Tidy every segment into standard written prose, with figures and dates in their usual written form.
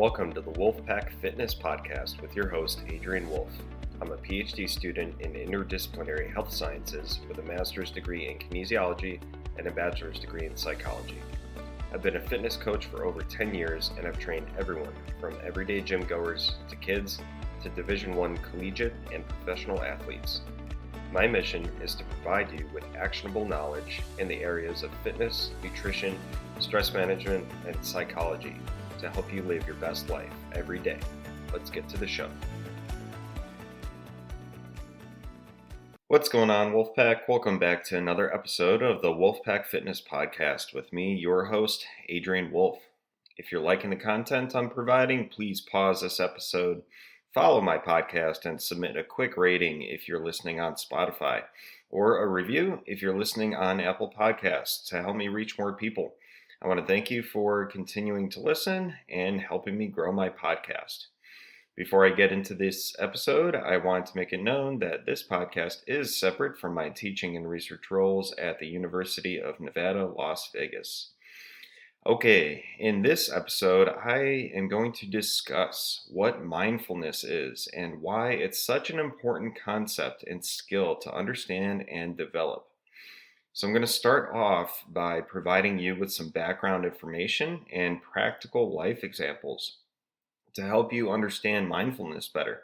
Welcome to the Wolfpack Fitness Podcast with your host, Adrian Wolf. I'm a PhD student in interdisciplinary health sciences with a master's degree in kinesiology and a bachelor's degree in psychology. I've been a fitness coach for over 10 years and I've trained everyone from everyday gym goers to kids to Division I collegiate and professional athletes. My mission is to provide you with actionable knowledge in the areas of fitness, nutrition, stress management, and psychology to help you live your best life every day. Let's get to the show. What's going on, Wolfpack? Welcome back to another episode of the Wolfpack Fitness Podcast with me, your host, Adrian Wolf. If you're liking the content I'm providing, please pause this episode, follow my podcast, and submit a quick rating if you're listening on Spotify, or a review if you're listening on Apple Podcasts to help me reach more people. I want to thank you for continuing to listen and helping me grow my podcast. Before I get into this episode, I want to make it known that this podcast is separate from my teaching and research roles at the University of Nevada, Las Vegas. Okay, in this episode, I am going to discuss what mindfulness is and why it's such an important concept and skill to understand and develop. So I'm going to start off by providing you with some background information and practical life examples to help you understand mindfulness better.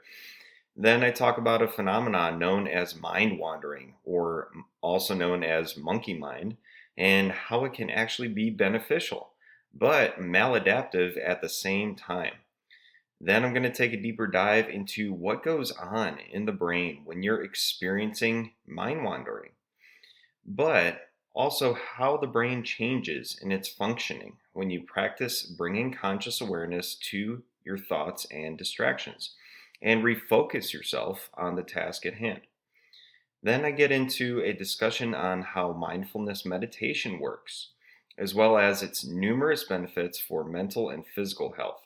Then I talk about a phenomenon known as mind wandering, or also known as monkey mind, and how it can actually be beneficial, but maladaptive at the same time. Then I'm going to take a deeper dive into what goes on in the brain when you're experiencing mind wandering, but also how the brain changes in its functioning when you practice bringing conscious awareness to your thoughts and distractions and refocus yourself on the task at hand. Then I get into a discussion on how mindfulness meditation works, as well as its numerous benefits for mental and physical health.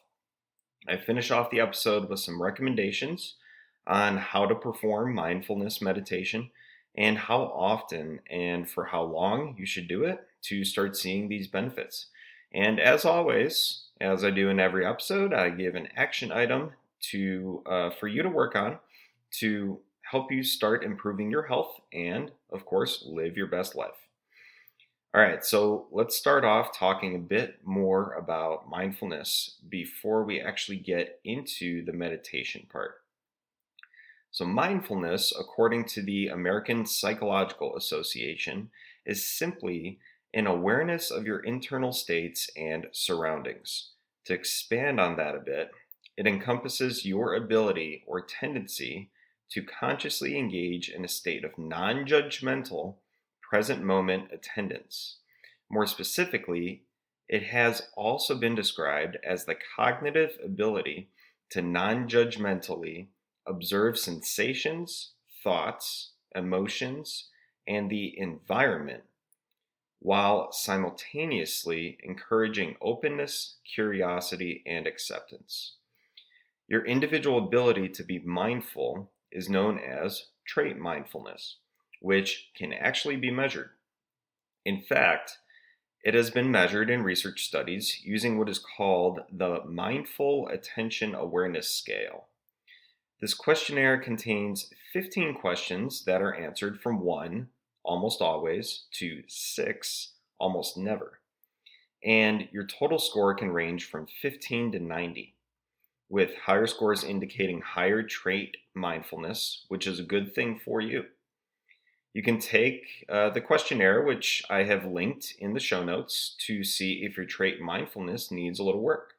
I finish off the episode with some recommendations on how to perform mindfulness meditation and how often and for how long you should do it to start seeing these benefits. And as always, as I do in every episode, I give an action item for you to work on to help you start improving your health and, of course, live your best life. All right, so let's start off talking a bit more about mindfulness before we actually get into the meditation part. So mindfulness, according to the American Psychological Association, is simply an awareness of your internal states and surroundings. To expand on that a bit, it encompasses your ability or tendency to consciously engage in a state of non-judgmental, present moment attendance. More specifically, it has also been described as the cognitive ability to non-judgmentally observe sensations, thoughts, emotions, and the environment, while simultaneously encouraging openness, curiosity, and acceptance. Your individual ability to be mindful is known as trait mindfulness, which can actually be measured. In fact, it has been measured in research studies using what is called the Mindful Attention Awareness Scale. This questionnaire contains 15 questions that are answered from 1, almost always, to 6, almost never. And your total score can range from 15 to 90, with higher scores indicating higher trait mindfulness, which is a good thing for you. You can take the questionnaire, which I have linked in the show notes, to see if your trait mindfulness needs a little work.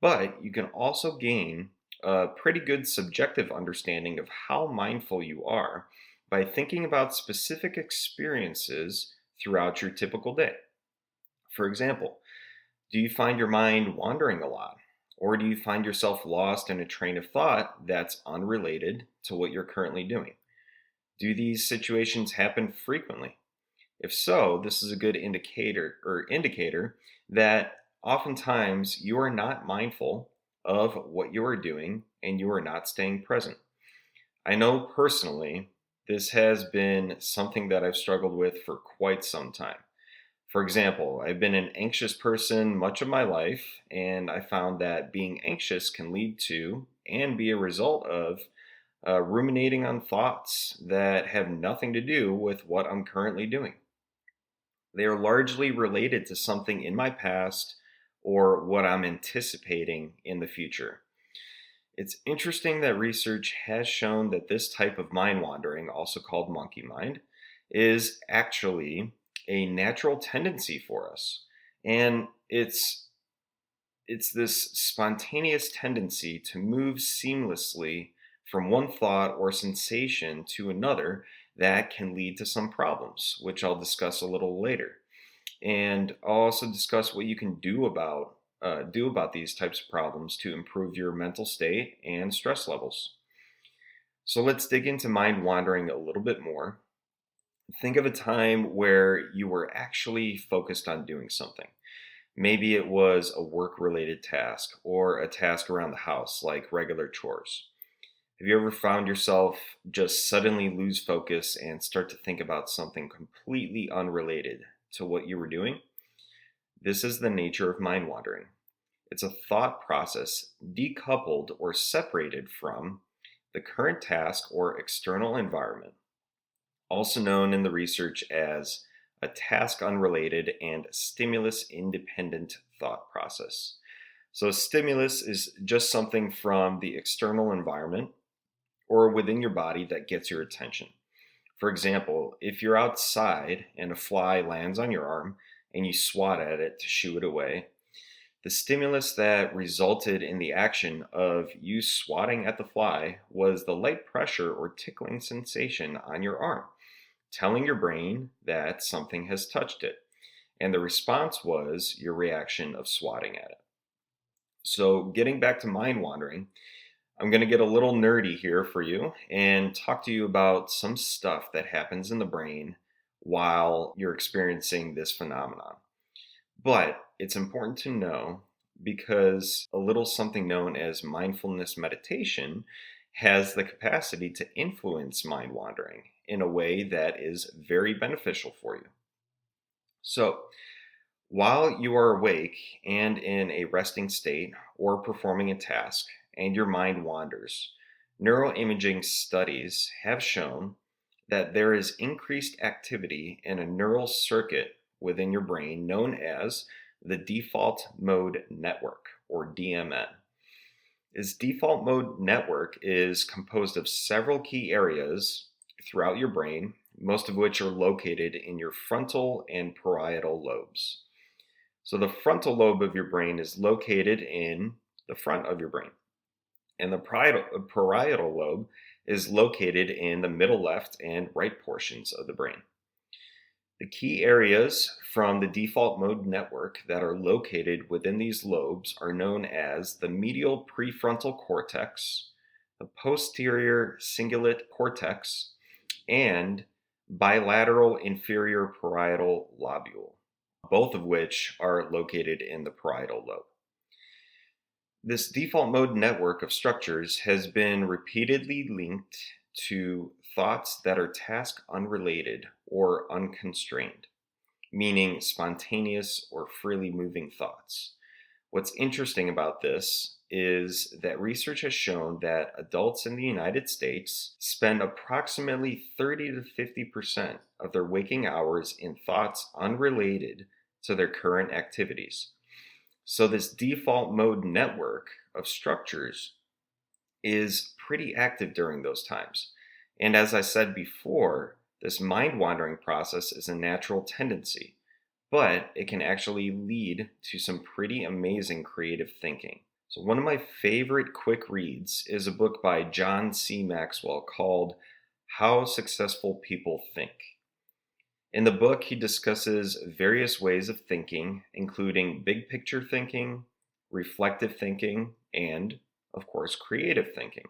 But you can also gain a pretty good subjective understanding of how mindful you are by thinking about specific experiences throughout your typical day. For example, do you find your mind wandering a lot? Or do you find yourself lost in a train of thought that's unrelated to what you're currently doing? Do these situations happen frequently? If so, this is a good indicator that oftentimes you are not mindful of what you are doing and you are not staying present. I know personally this has been something that I've struggled with for quite some time. For example, I've been an anxious person much of my life, and I found that being anxious can lead to and be a result of ruminating on thoughts that have nothing to do with what I'm currently doing. They are largely related to something in my past or what I'm anticipating in the future. It's interesting that research has shown that this type of mind wandering, also called monkey mind, is actually a natural tendency for us. And it's this spontaneous tendency to move seamlessly from one thought or sensation to another that can lead to some problems, which I'll discuss a little later. And I'll also discuss what you can do about these types of problems to improve your mental state and stress levels. So let's dig into mind wandering a little bit more. Think of a time where you were actually focused on doing something. Maybe it was a work related task or a task around the house, like regular chores. Have you ever found yourself just suddenly lose focus and start to think about something completely unrelated to what you were doing? This is the nature of mind wandering. It's a thought process decoupled or separated from the current task or external environment, also known in the research as a task unrelated and stimulus independent thought process. So, stimulus is just something from the external environment or within your body that gets your attention. For example, if you're outside and a fly lands on your arm and you swat at it to shoo it away, the stimulus that resulted in the action of you swatting at the fly was the light pressure or tickling sensation on your arm, telling your brain that something has touched it. And the response was your reaction of swatting at it. So, getting back to mind wandering, I'm going to get a little nerdy here for you and talk to you about some stuff that happens in the brain while you're experiencing this phenomenon. But it's important to know because a little something known as mindfulness meditation has the capacity to influence mind wandering in a way that is very beneficial for you. So, while you are awake and in a resting state or performing a task and your mind wanders, neuroimaging studies have shown that there is increased activity in a neural circuit within your brain known as the default mode network, or DMN. This default mode network is composed of several key areas throughout your brain, most of which are located in your frontal and parietal lobes. So the frontal lobe of your brain is located in the front of your brain, and the parietal lobe is located in the middle left and right portions of the brain. The key areas from the default mode network that are located within these lobes are known as the medial prefrontal cortex, the posterior cingulate cortex, and bilateral inferior parietal lobule, both of which are located in the parietal lobe. This default mode network of structures has been repeatedly linked to thoughts that are task unrelated or unconstrained, meaning spontaneous or freely moving thoughts. What's interesting about this is that research has shown that adults in the United States spend approximately 30 to 50% of their waking hours in thoughts unrelated to their current activities. So this default mode network of structures is pretty active during those times. And as I said before, this mind wandering process is a natural tendency, but it can actually lead to some pretty amazing creative thinking. So one of my favorite quick reads is a book by John C. Maxwell called How Successful People Think. In the book, he discusses various ways of thinking, including big picture thinking, reflective thinking, and, of course, creative thinking.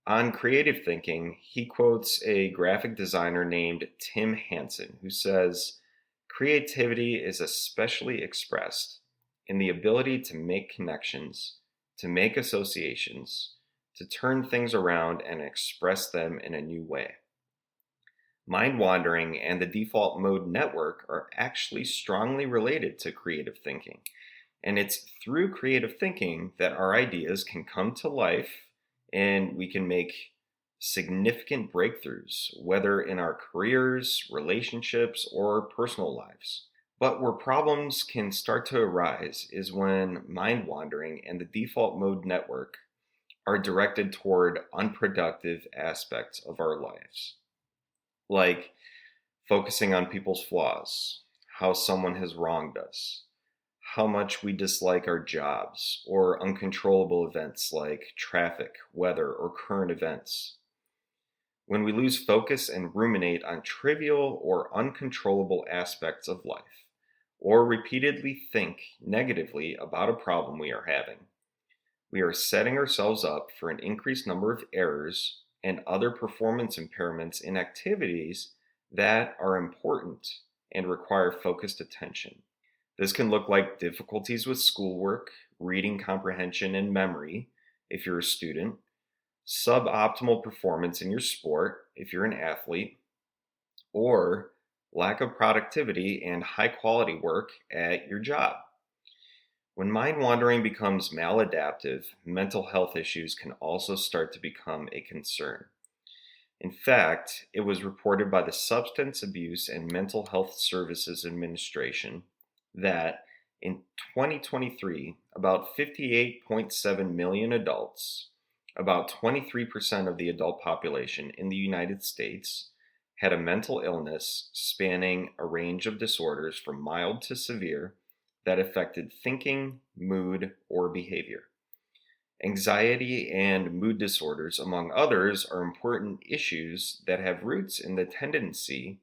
On creative thinking, he quotes a graphic designer named Tim Hansen, who says, "Creativity is especially expressed in the ability to make connections, to make associations, to turn things around and express them in a new way. Mind wandering and the default mode network are actually strongly related to creative thinking. And it's through creative thinking that our ideas can come to life and we can make significant breakthroughs, whether in our careers, relationships, or personal lives. But where problems can start to arise is when mind wandering and the default mode network are directed toward unproductive aspects of our lives, like focusing on people's flaws, how someone has wronged us, how much we dislike our jobs, or uncontrollable events like traffic, weather, or current events. When we lose focus and ruminate on trivial or uncontrollable aspects of life, or repeatedly think negatively about a problem we are having, we are setting ourselves up for an increased number of errors and other performance impairments in activities that are important and require focused attention. This can look like difficulties with schoolwork, reading comprehension and memory if you're a student, suboptimal performance in your sport if you're an athlete, or lack of productivity and high quality work at your job. When mind wandering becomes maladaptive, mental health issues can also start to become a concern. In fact, it was reported by the Substance Abuse and Mental Health Services Administration that in 2023, about 58.7 million adults, about 23% of the adult population in the United States, had a mental illness spanning a range of disorders from mild to severe that affected thinking, mood, or behavior. Anxiety and mood disorders, among others, are important issues that have roots in the tendency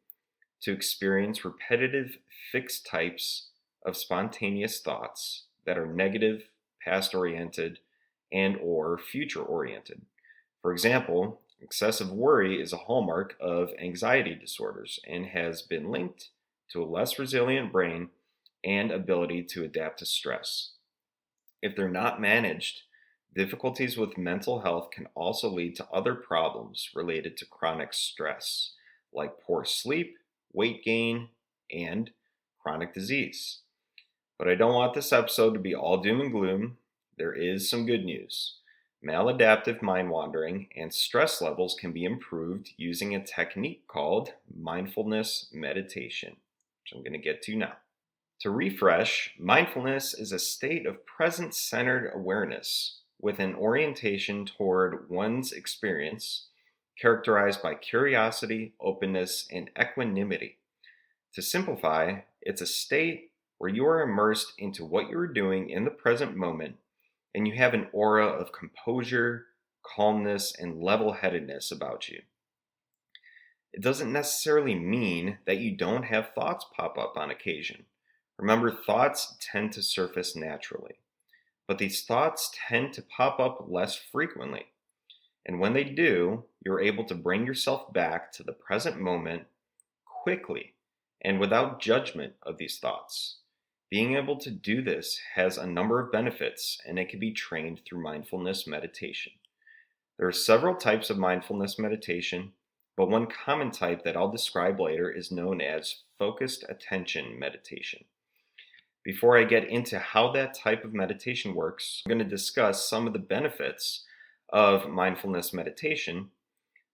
to experience repetitive, fixed types of spontaneous thoughts that are negative, past-oriented, and or future-oriented. For example, excessive worry is a hallmark of anxiety disorders and has been linked to a less resilient brain and ability to adapt to stress. If they're not managed, difficulties with mental health can also lead to other problems related to chronic stress, like poor sleep, weight gain, and chronic disease. But I don't want this episode to be all doom and gloom. There is some good news. Maladaptive mind wandering and stress levels can be improved using a technique called mindfulness meditation, which I'm going to get to now. To refresh, mindfulness is a state of present-centered awareness with an orientation toward one's experience, characterized by curiosity, openness, and equanimity. To simplify, it's a state where you are immersed into what you are doing in the present moment, and you have an aura of composure, calmness, and level-headedness about you. It doesn't necessarily mean that you don't have thoughts pop up on occasion. Remember, thoughts tend to surface naturally, but these thoughts tend to pop up less frequently. And when they do, you're able to bring yourself back to the present moment quickly and without judgment of these thoughts. Being able to do this has a number of benefits, and it can be trained through mindfulness meditation. There are several types of mindfulness meditation, but one common type that I'll describe later is known as focused attention meditation. Before I get into how that type of meditation works, I'm going to discuss some of the benefits of mindfulness meditation.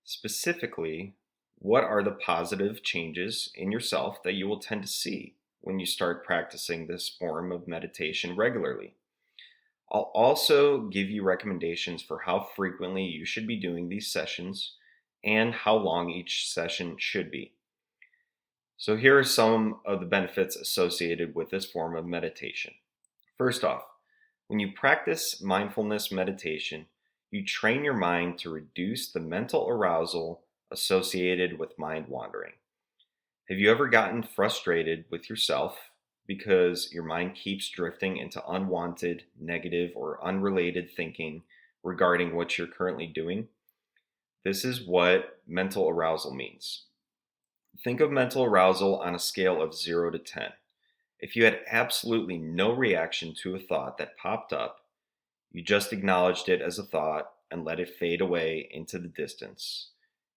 Specifically, what are the positive changes in yourself that you will tend to see when you start practicing this form of meditation regularly? I'll also give you recommendations for how frequently you should be doing these sessions and how long each session should be. So here are some of the benefits associated with this form of meditation. First off, when you practice mindfulness meditation, you train your mind to reduce the mental arousal associated with mind wandering. Have you ever gotten frustrated with yourself because your mind keeps drifting into unwanted, negative, or unrelated thinking regarding what you're currently doing? This is what mental arousal means. Think of mental arousal on a scale of 0 to 10. If you had absolutely no reaction to a thought that popped up, you just acknowledged it as a thought and let it fade away into the distance,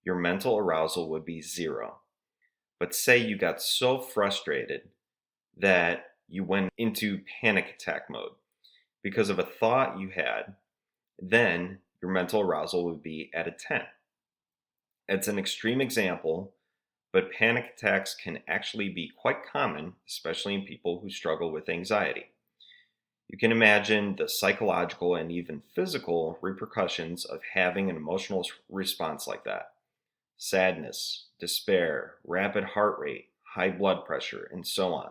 your mental arousal would be 0. But say you got so frustrated that you went into panic attack mode because of a thought you had, then your mental arousal would be at a 10. It's an extreme example, but panic attacks can actually be quite common, especially in people who struggle with anxiety. You can imagine the psychological and even physical repercussions of having an emotional response like that. Sadness, despair, rapid heart rate, high blood pressure, and so on.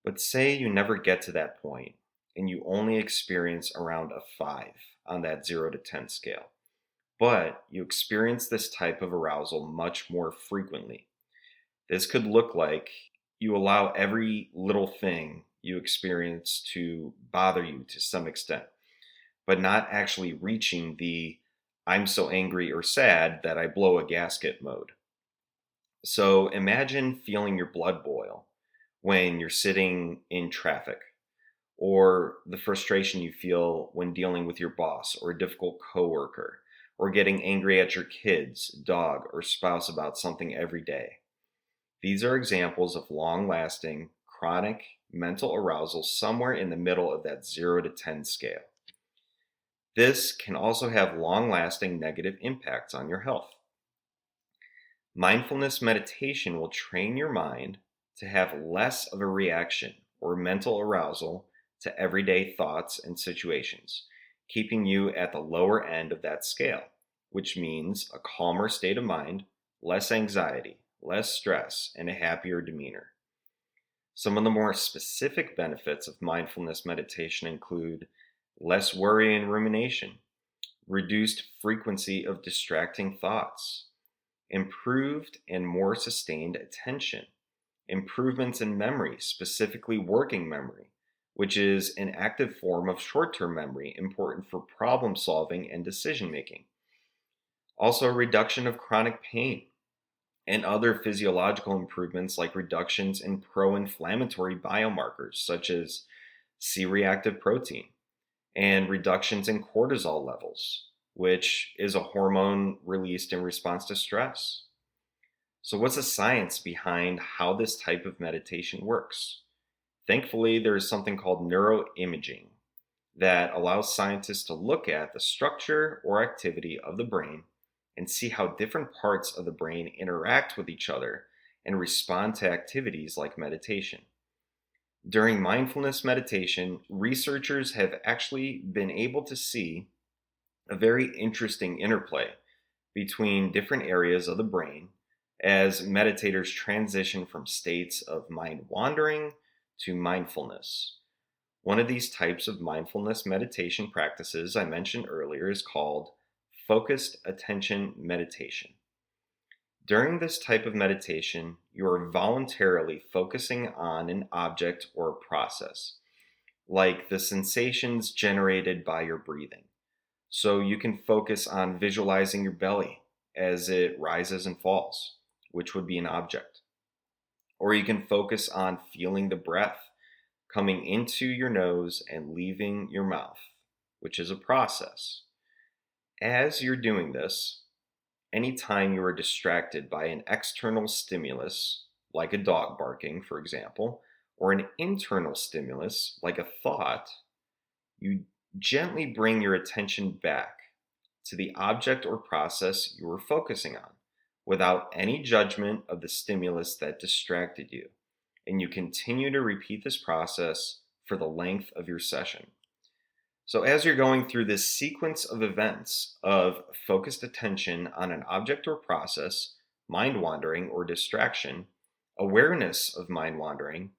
But say you never get to that point and you only experience around a 5 on that 0 to 10 scale. But you experience this type of arousal much more frequently. This could look like you allow every little thing you experience to bother you to some extent, but not actually reaching the I'm so angry or sad that I blow a gasket mode. So imagine feeling your blood boil when you're sitting in traffic, or the frustration you feel when dealing with your boss or a difficult coworker, or getting angry at your kids, dog, or spouse about something every day. These are examples of long-lasting, chronic mental arousal somewhere in the middle of that 0 to 10 scale. This can also have long-lasting negative impacts on your health. Mindfulness meditation will train your mind to have less of a reaction or mental arousal to everyday thoughts and situations, keeping you at the lower end of that scale, which means a calmer state of mind, less anxiety, less stress, and a happier demeanor. Some of the more specific benefits of mindfulness meditation include less worry and rumination, reduced frequency of distracting thoughts, improved and more sustained attention, improvements in memory, specifically working memory, which is an active form of short-term memory important for problem solving and decision making. Also, reduction of chronic pain and other physiological improvements like reductions in pro-inflammatory biomarkers such as C-reactive protein and reductions in cortisol levels, which is a hormone released in response to stress. So what's the science behind how this type of meditation works? Thankfully, there is something called neuroimaging that allows scientists to look at the structure or activity of the brain and see how different parts of the brain interact with each other and respond to activities like meditation. During mindfulness meditation, researchers have actually been able to see a very interesting interplay between different areas of the brain as meditators transition from states of mind wandering to mindfulness. One of these types of mindfulness meditation practices I mentioned earlier is called focused attention meditation. During this type of meditation, you are voluntarily focusing on an object or a process, like the sensations generated by your breathing. So you can focus on visualizing your belly as it rises and falls, which would be an object. Or you can focus on feeling the breath coming into your nose and leaving your mouth, which is a process. As you're doing this, anytime you are distracted by an external stimulus, like a dog barking, for example, or an internal stimulus, like a thought, you gently bring your attention back to the object or process you were focusing on without any judgment of the stimulus that distracted you. And you continue to repeat this process for the length of your session. So as you're going through this sequence of events of focused attention on an object or process, mind wandering or distraction, awareness of mind wandering,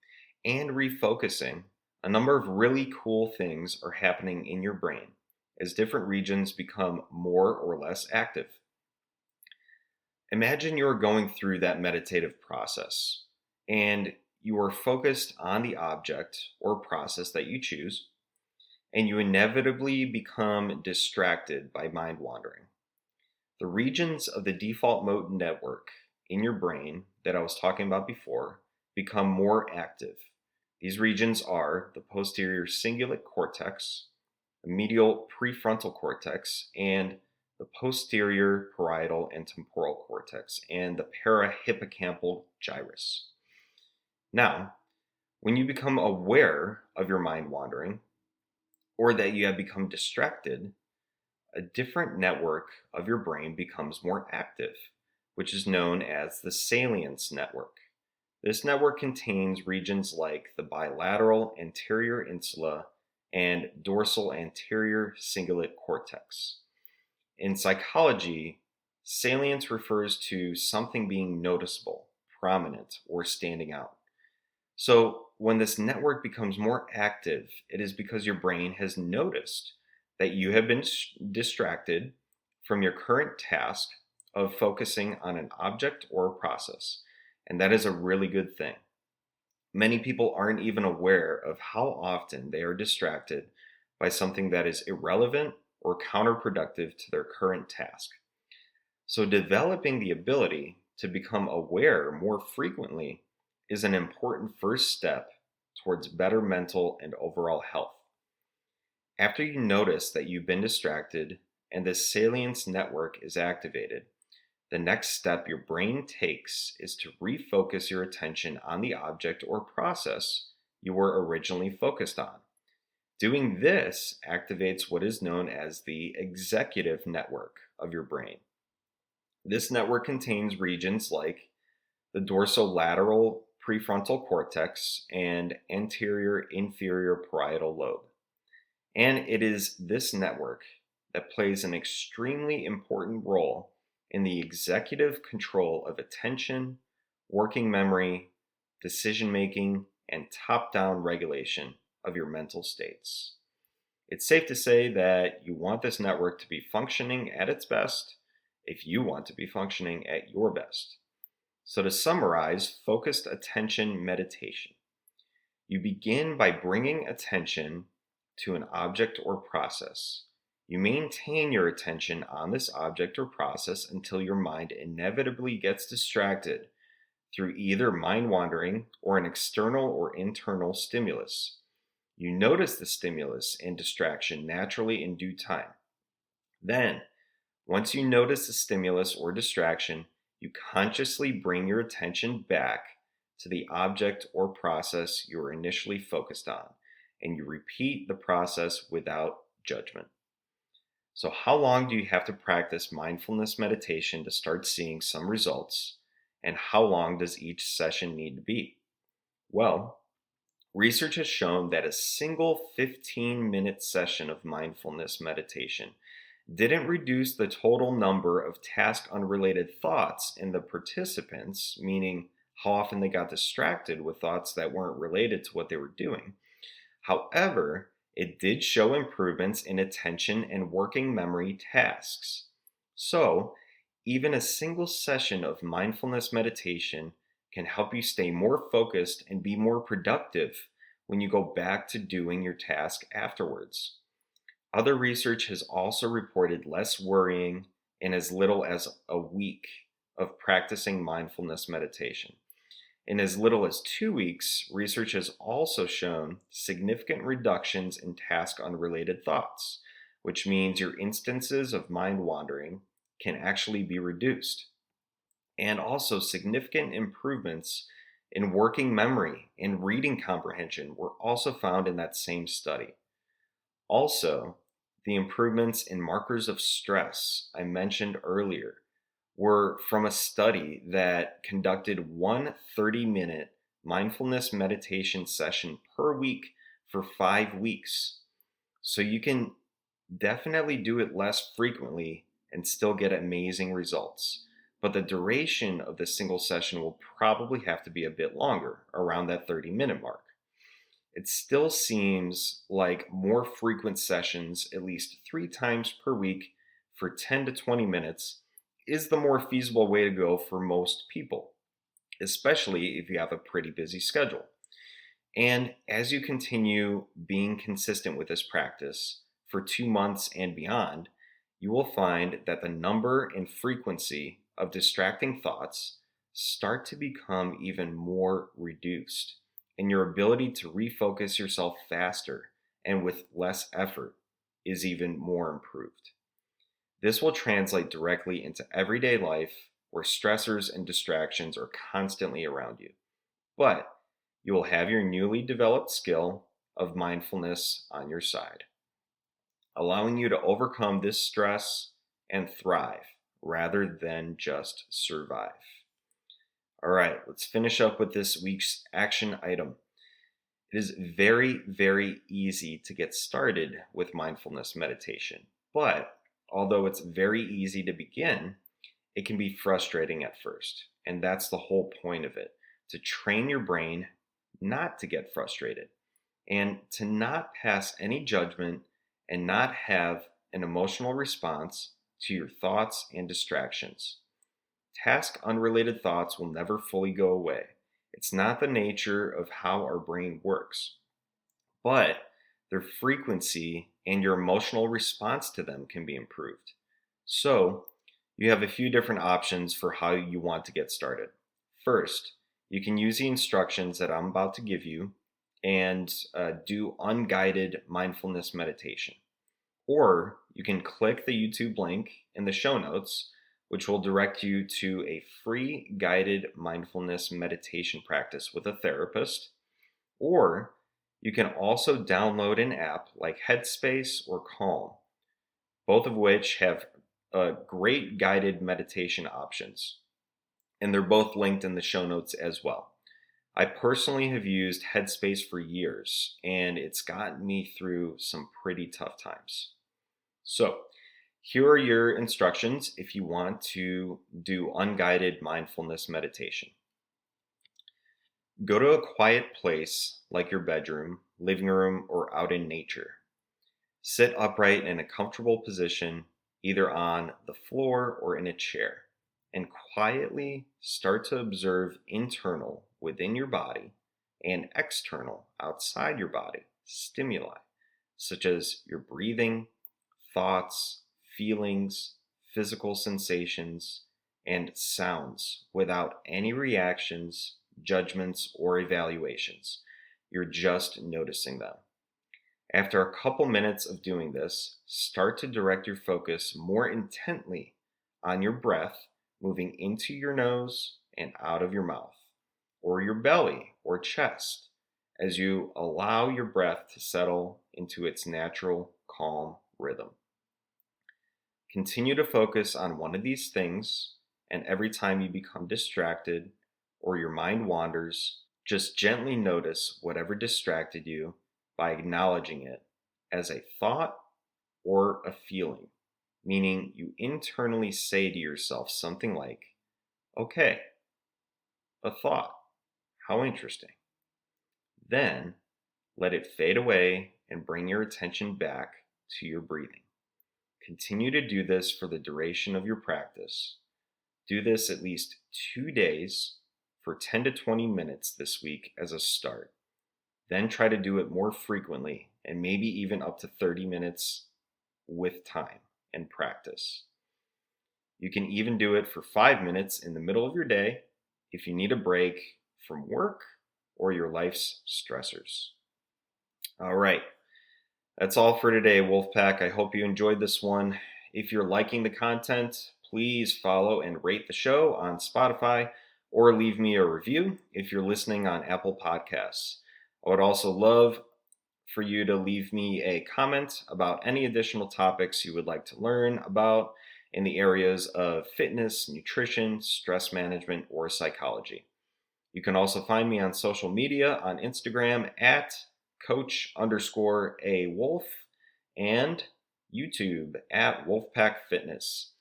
and refocusing, a number of really cool things are happening in your brain as different regions become more or less active. Imagine you're going through that meditative process and you are focused on the object or process that you choose, and you inevitably become distracted by mind wandering. The regions of the default mode network in your brain that I was talking about before become more active. These regions are the posterior cingulate cortex, the medial prefrontal cortex, and the posterior parietal and temporal cortex, and the parahippocampal gyrus. Now, when you become aware of your mind wandering, or that you have become distracted, a different network of your brain becomes more active, which is known as the salience network. This network contains regions like the bilateral anterior insula and dorsal anterior cingulate cortex. In psychology, salience refers to something being noticeable, prominent, or standing out. So, when this network becomes more active, it is because your brain has noticed that you have been distracted from your current task of focusing on an object or a process. And that is a really good thing. Many people aren't even aware of how often they are distracted by something that is irrelevant or counterproductive to their current task. So, developing the ability to become aware more frequently is an important first step towards better mental and overall health. After you notice that you've been distracted and this salience network is activated, the next step your brain takes is to refocus your attention on the object or process you were originally focused on. Doing this activates what is known as the executive network of your brain. This network contains regions like the dorsolateral prefrontal cortex and anterior inferior parietal lobe. And it is this network that plays an extremely important role in the executive control of attention, working memory, decision making, and top-down regulation of your mental states. It's safe to say that you want this network to be functioning at its best if you want to be functioning at your best. So to summarize, focused attention meditation. You begin by bringing attention to an object or process. You maintain your attention on this object or process until your mind inevitably gets distracted through either mind wandering or an external or internal stimulus. You notice the stimulus and distraction naturally in due time. Then, once you notice the stimulus or distraction, you consciously bring your attention back to the object or process you were initially focused on, and you repeat the process without judgment. So, how long do you have to practice mindfulness meditation to start seeing some results, and how long does each session need to be? Well, research has shown that a single 15-minute session of mindfulness meditation didn't reduce the total number of task-unrelated thoughts in the participants, meaning how often they got distracted with thoughts that weren't related to what they were doing. However, it did show improvements in attention and working memory tasks. So, even a single session of mindfulness meditation can help you stay more focused and be more productive when you go back to doing your task afterwards. Other research has also reported less worrying in as little as a week of practicing mindfulness meditation. In as little as 2 weeks, research has also shown significant reductions in task-unrelated thoughts, which means your instances of mind wandering can actually be reduced. And also significant improvements in working memory and reading comprehension were also found in that same study. Also, the improvements in markers of stress I mentioned earlier were from a study that conducted one 30-minute mindfulness meditation session per week for 5 weeks. So you can definitely do it less frequently and still get amazing results. But the duration of the single session will probably have to be a bit longer, around that 30-minute mark. It still seems like more frequent sessions, at least 3 times per week for 10 to 20 minutes, is the more feasible way to go for most people, especially if you have a pretty busy schedule. And as you continue being consistent with this practice for 2 months and beyond, you will find that the number and frequency of distracting thoughts start to become even more reduced, and your ability to refocus yourself faster and with less effort is even more improved. This will translate directly into everyday life where stressors and distractions are constantly around you. But you will have your newly developed skill of mindfulness on your side, allowing you to overcome this stress and thrive rather than just survive. All right, let's finish up with this week's action item. It is very, very easy to get started with mindfulness meditation, but although it's very easy to begin, it can be frustrating at first. And that's the whole point of it, to train your brain not to get frustrated and to not pass any judgment and not have an emotional response to your thoughts and distractions. Task unrelated thoughts will never fully go away. It's not the nature of how our brain works, but their frequency and your emotional response to them can be improved. So, you have a few different options for how you want to get started. First, you can use the instructions that I'm about to give you and do unguided mindfulness meditation. Or you can click the YouTube link in the show notes, which will direct you to a free guided mindfulness meditation practice with a therapist. Or you can also download an app like Headspace or Calm, both of which have great guided meditation options. And they're both linked in the show notes as well. I personally have used Headspace for years, and it's gotten me through some pretty tough times. So, here are your instructions if you want to do unguided mindfulness meditation. Go to a quiet place like your bedroom, living room, or out in nature. Sit upright in a comfortable position, either on the floor or in a chair, and quietly start to observe internal within your body and external outside your body stimuli, such as your breathing, thoughts, feelings, physical sensations, and sounds without any reactions, judgments, or evaluations. You're just noticing them. After a couple minutes of doing this, start to direct your focus more intently on your breath moving into your nose and out of your mouth, or your belly or chest, as you allow your breath to settle into its natural, calm rhythm. Continue to focus on one of these things, and every time you become distracted or your mind wanders, just gently notice whatever distracted you by acknowledging it as a thought or a feeling, meaning you internally say to yourself something like, okay, a thought, how interesting. Then let it fade away and bring your attention back to your breathing. Continue to do this for the duration of your practice. Do this at least 2 days for 10 to 20 minutes this week as a start. Then try to do it more frequently and maybe even up to 30 minutes with time and practice. You can even do it for 5 minutes in the middle of your day if you need a break from work or your life's stressors. All right. That's all for today, Wolfpack. I hope you enjoyed this one. If you're liking the content, please follow and rate the show on Spotify or leave me a review if you're listening on Apple Podcasts. I would also love for you to leave me a comment about any additional topics you would like to learn about in the areas of fitness, nutrition, stress management, or psychology. You can also find me on social media on Instagram at coach_A_wolf and YouTube at Wolfpack Fitness.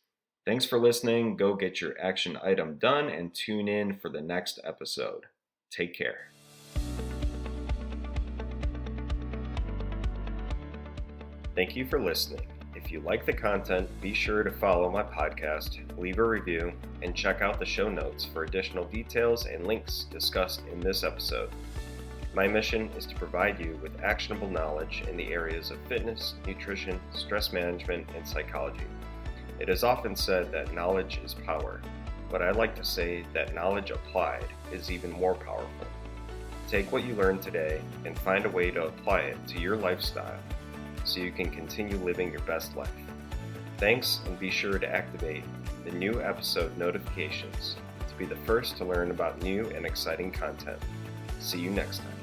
Thanks for listening. Go get your action item done and tune in for the next episode. Take care. Thank you for listening. If you like the content, be sure to follow my podcast, leave a review, and check out the show notes for additional details and links discussed in this episode. My mission is to provide you with actionable knowledge in the areas of fitness, nutrition, stress management, and psychology. It is often said that knowledge is power, but I like to say that knowledge applied is even more powerful. Take what you learned today and find a way to apply it to your lifestyle so you can continue living your best life. Thanks, and be sure to activate the new episode notifications to be the first to learn about new and exciting content. See you next time.